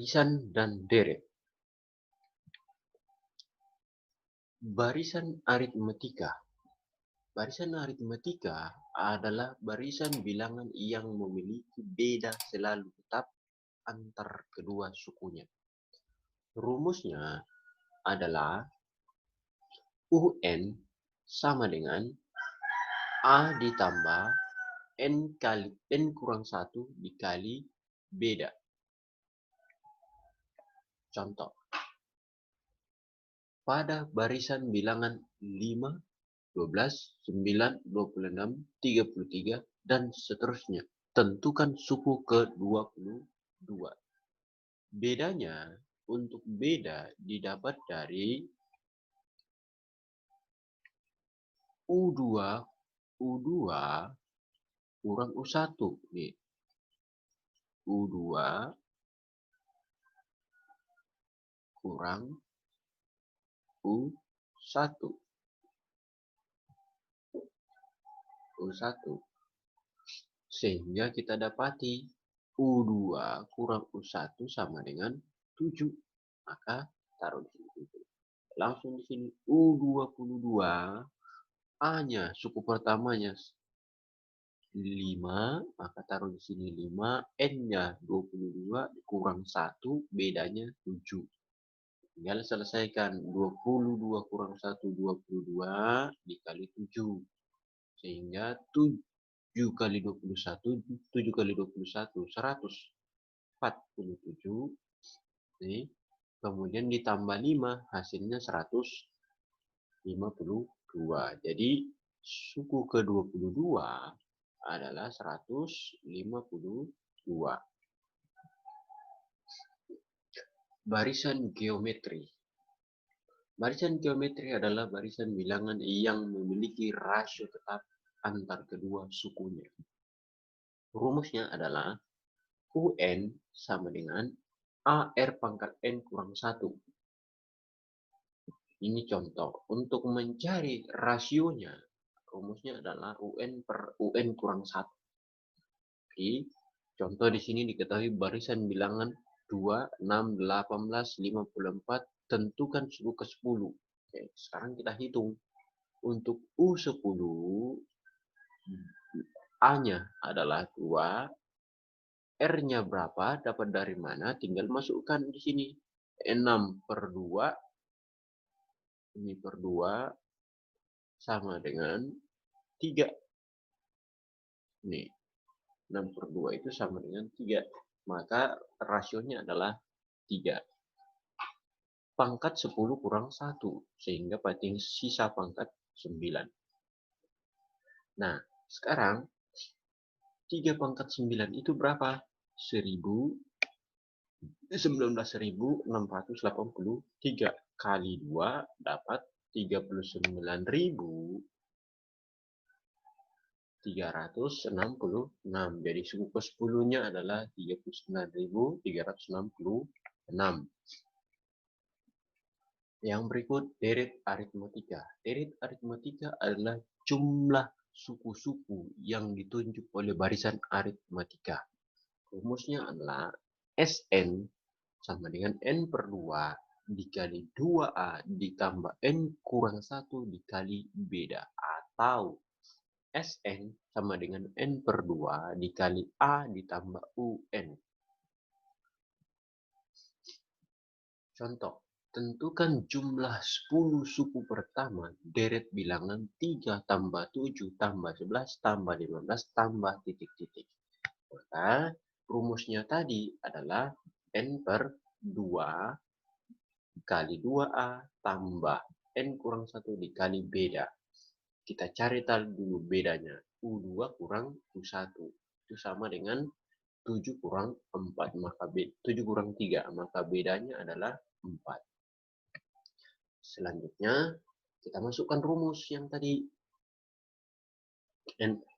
Barisan dan deret. Barisan aritmetika. Barisan aritmetika adalah barisan bilangan yang memiliki beda selalu tetap antar kedua sukunya. Rumusnya adalah UN sama dengan A ditambah N kali N kurang 1 dikali beda. Contoh. Pada barisan bilangan 5, 12, 9, 26, 33, dan seterusnya. Tentukan suku ke-22. Bedanya, untuk beda didapat dari U2 kurang U1. Nih. U2 kurang U1. Sehingga kita dapati U2 kurang U1 sama dengan 7. Maka taruh di sini. Langsung di sini U22 A-nya suku pertamanya 5, maka taruh di sini 5, N-nya 22 kurang 1, bedanya 7. Tinggal selesaikan 22 kurang 1, 22 dikali 7. Sehingga 7 kali 21, 7 kali 21, 147. Nih. Kemudian ditambah 5, hasilnya 152. Jadi suku ke-22 adalah 152. Barisan geometri. Barisan geometri adalah barisan bilangan yang memiliki rasio tetap antar kedua sukunya. Rumusnya adalah UN sama dengan AR pangkat N kurang 1. Ini contoh. Untuk mencari rasionya, rumusnya adalah UN per UN kurang 1. Oke. Contoh di sini diketahui barisan bilangan 2, 6, 18, 54, tentukan suku ke-10. Oke, sekarang kita hitung. Untuk U10, A-nya adalah 2, R-nya berapa, dapat dari mana, tinggal masukkan di sini. 6 per 2, ini per 2, sama dengan 3. Nih, 6 per 2 itu sama dengan 3. Maka rasionya adalah 3. Pangkat 10 kurang 1. Sehingga paling sisa pangkat 9. Nah, sekarang 3 pangkat 9 itu berapa? 19.683 kali 2 dapat 39.366. Jadi suku ke-10-nya adalah 39.366. Yang berikut deret aritmetika. Deret aritmetika adalah jumlah suku-suku yang ditunjuk oleh barisan aritmetika. Rumusnya adalah Sn sama dengan N per 2 dikali 2A ditambah N kurang 1 dikali beda. Atau Sn sama dengan N per 2 dikali A ditambah UN. Contoh. Tentukan jumlah 10 suku pertama deret bilangan 3 tambah 7 tambah 11 tambah 15 tambah titik-titik. Maka rumusnya tadi adalah N per 2 kali 2A tambah N kurang 1 dikali beda. Kita cari dulu bedanya. U2 kurang U1. Itu sama dengan 7 kurang 4. Maka 7 kurang 3. Maka bedanya adalah 4. Selanjutnya, kita masukkan rumus yang tadi.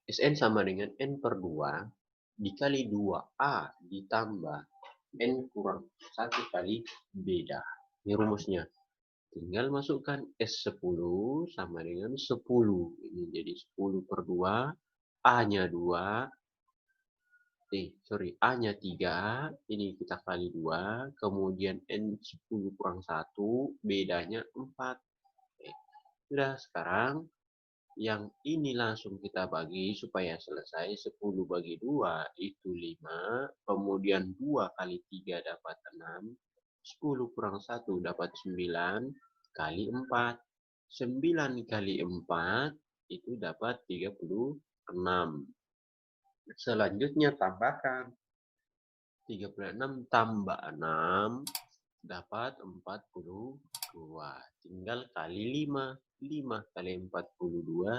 Sn sama dengan N per 2 dikali 2A ditambah N kurang 1 kali beda. Ini rumusnya. Tinggal masukkan S10 sama dengan 10. Ini jadi 10 per 2. A-nya 2. A-nya 3, ini kita kali 2, kemudian N10 kurang 1, bedanya 4. Oke. Sudah, sekarang yang ini langsung kita bagi supaya selesai. 10 bagi 2 itu 5, kemudian 2 kali 3 dapat 6, 10 kurang 1 dapat 9, kali 4. 9 kali 4 itu dapat 36. Selanjutnya tambahkan 36 tambah 6 dapat 42. Tinggal kali 5. 5 kali 42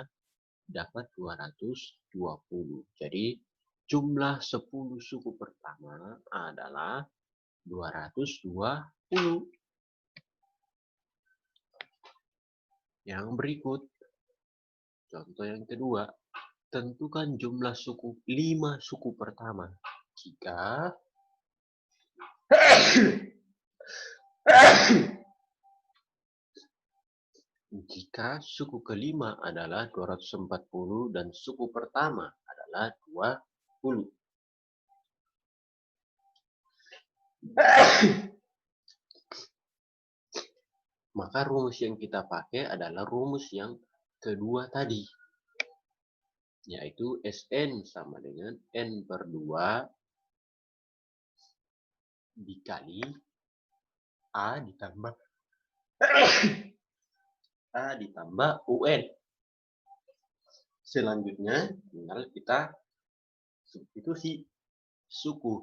dapat 220. Jadi jumlah 10 suku pertama adalah 220. Yang berikut, contoh yang kedua. Tentukan jumlah suku 5 suku pertama. Jika suku kelima adalah 240 dan suku pertama adalah 20. Maka rumus yang kita pakai adalah rumus yang kedua tadi, yaitu Sn sama dengan N per 2 dikali A ditambah A ditambah UN. Selanjutnya tinggal kita substitusi. Suku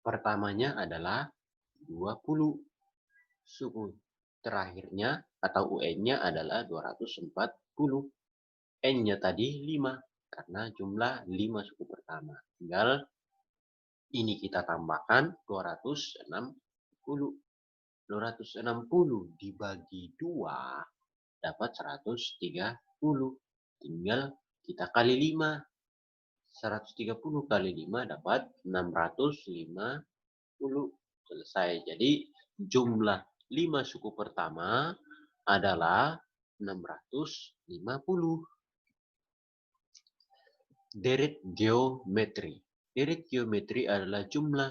pertamanya adalah 20. Suku terakhirnya atau UN-nya adalah 240. N-nya tadi 5 karena jumlah 5 suku pertama. Tinggal ini kita tambahkan 260. 260 dibagi 2 dapat 130. Tinggal kita kali 5. 130 kali 5 dapat 650. Selesai. Jadi jumlah 5 suku pertama adalah 650. Deret geometri. Deret geometri adalah jumlah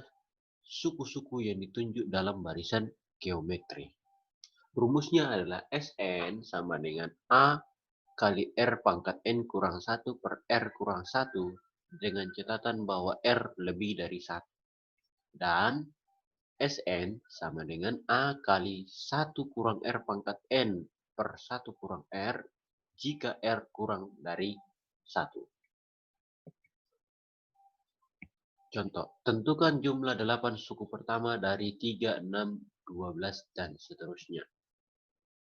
suku-suku yang ditunjuk dalam barisan geometri. Rumusnya adalah Sn sama dengan A kali R pangkat N kurang 1 per R kurang 1 dengan catatan bahwa R lebih dari 1. Dan Sn sama dengan A kali 1 kurang R pangkat N per 1 kurang R jika R kurang dari 1. Contoh, tentukan jumlah 8 suku pertama dari 3, 6, 12, dan seterusnya.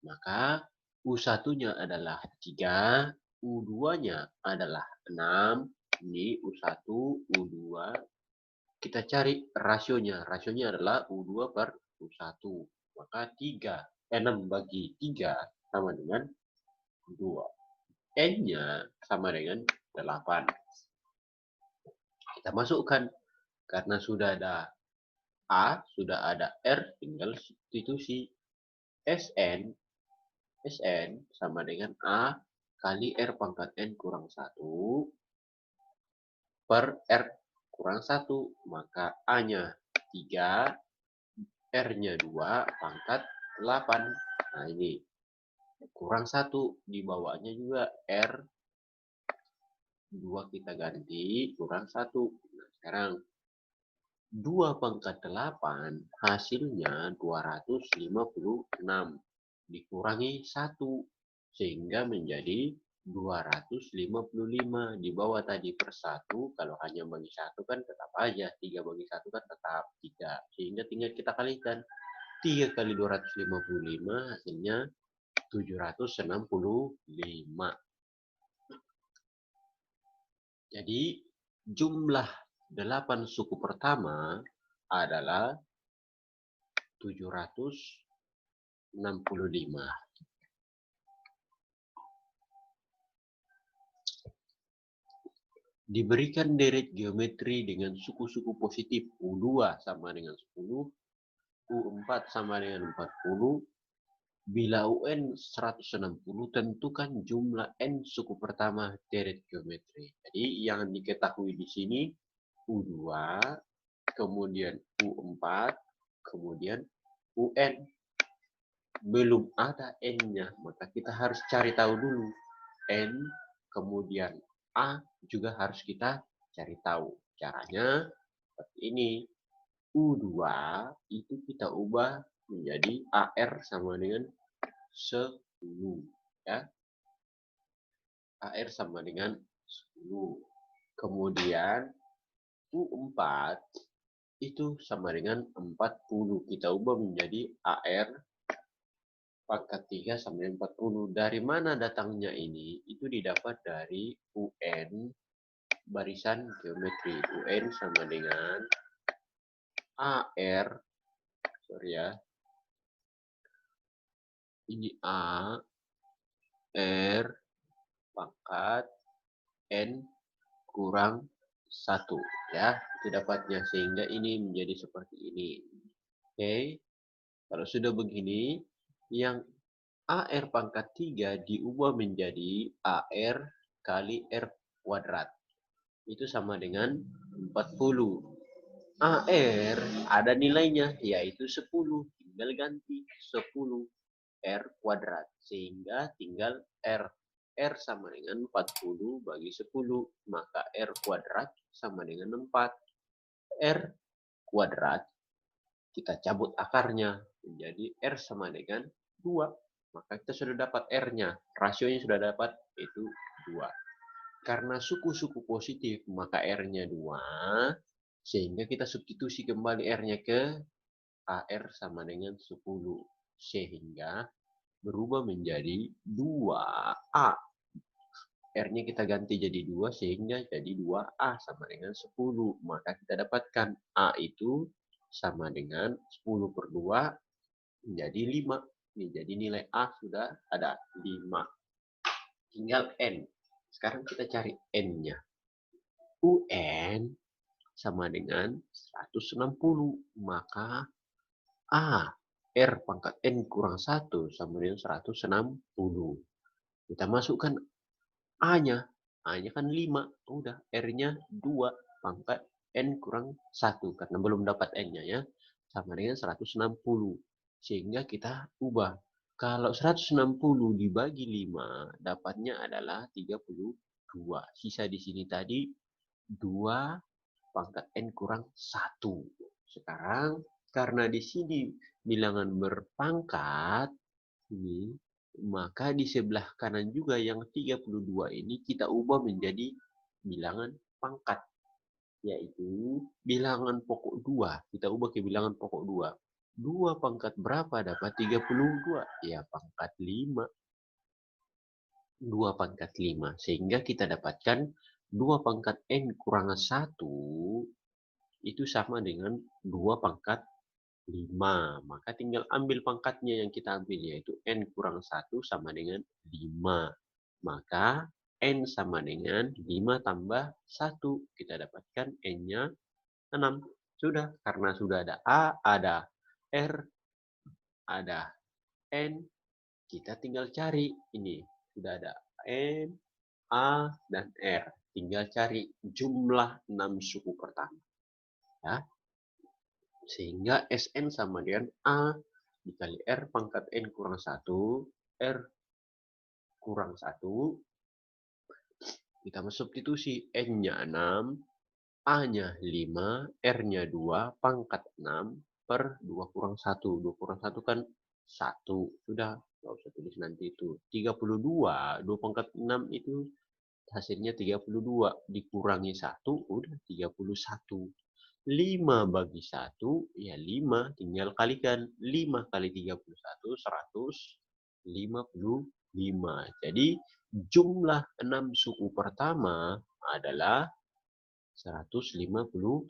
Maka U1-nya adalah 3, U2-nya adalah 6, ini U1, U2. Kita cari rasionya. Rasionya adalah U2 per U1. Maka 6 bagi 3 sama dengan 2. N-nya sama dengan 8. Kita masukkan. Karena sudah ada A, sudah ada R, tinggal substitusi. Sn sama dengan A kali R pangkat N kurang 1 per R kurang 1. Maka A-nya 3, R-nya 2, pangkat 8. Nah ini. Kurang 1. Di bawahnya juga R. 2 kita ganti, kurang 1. Nah sekarang 2 pangkat 8 hasilnya 256 dikurangi 1 sehingga menjadi 255. Di bawah tadi per 1, kalau hanya bagi 1 kan tetap aja 3 bagi 1 kan tetap 3, sehingga tinggal kita kalikan 3 kali 255 hasilnya 765. Jadi jumlah 8 suku pertama adalah 765. Diberikan deret geometri dengan suku-suku positif U2 sama dengan 10, U4 sama dengan 40, Bila UN 160, tentukan jumlah N suku pertama deret geometri. Jadi yang diketahui di sini U2, kemudian U4, kemudian UN. Belum ada N-nya, maka kita harus cari tahu dulu. N, kemudian A juga harus kita cari tahu. Caranya seperti ini. U2 itu kita ubah menjadi AR sama dengan 10. Ya. AR sama dengan 10. Kemudian U4 itu sama dengan 40. Kita ubah menjadi AR pangkat 3 sama dengan 40. Dari mana datangnya ini? Itu didapat dari UN barisan geometri. UN sama dengan AR, sorry ya, ini A, R, pangkat N kurang 1. Ya, itu dapatnya. Sehingga ini menjadi seperti ini. Oke, kalau sudah begini, yang AR pangkat 3 diubah menjadi AR kali R kuadrat. Itu sama dengan 40. AR ada nilainya, yaitu 10. Tinggal ganti 10 R kuadrat. Sehingga tinggal R. R sama dengan 40 bagi 10. Maka R kuadrat sama dengan 4. R kuadrat, kita cabut akarnya. Menjadi R sama dengan 2. Maka kita sudah dapat R-nya. Rasionya sudah dapat, yaitu 2. Karena suku-suku positif, maka R-nya 2. Sehingga kita substitusi kembali R-nya ke AR sama dengan 10. Sehingga berubah menjadi 2A. R-nya kita ganti jadi 2 sehingga jadi 2A sama dengan 10. Maka kita dapatkan A itu sama dengan 10 per 2 menjadi 5. Jadi nilai A sudah ada 5. Tinggal N. Sekarang kita cari N-nya. UN sama dengan 160. Maka A, R pangkat N kurang 1 sama dengan 160. Kita masukkan A-nya. A-nya kan 5. Udah, R-nya 2 pangkat N kurang 1. Karena belum dapat N-nya ya. Sama dengan 160. Sehingga kita ubah. Kalau 160 dibagi 5, dapatnya adalah 32. Sisa di sini tadi 2 pangkat N kurang 1. Sekarang, karena di sini bilangan berpangkat, ini, maka di sebelah kanan juga yang 32 ini kita ubah menjadi bilangan pangkat. Yaitu bilangan pokok 2. Kita ubah ke bilangan pokok 2. 2 pangkat berapa dapat 32? Ya, pangkat 5. 2 pangkat 5. Sehingga kita dapatkan 2 pangkat N kurang 1 itu sama dengan 2 pangkat 5. Maka tinggal ambil pangkatnya yang kita ambil, yaitu N kurang 1 sama dengan 5. Maka N sama dengan 5 tambah 1. Kita dapatkan N-nya 6. Sudah, karena sudah ada A, ada R, ada N, kita tinggal cari. Ini, sudah ada N, A, dan R. Tinggal cari jumlah 6 suku pertama. Ya. Sehingga Sn sama dengan A dikali R pangkat N kurang 1, R kurang 1. Kita substitusi N-nya 6, A-nya 5, R-nya 2, pangkat 6 per 2 kurang 1. 2 kurang 1 kan 1. Sudah, nggak usah tulis nanti itu. 32, 2 pangkat 6 itu hasilnya 32. Dikurangi 1, udah 31. 5 bagi 1, ya 5. Tinggal kalikan. 5 kali 31, 155. Jadi jumlah 6 suku pertama adalah 155.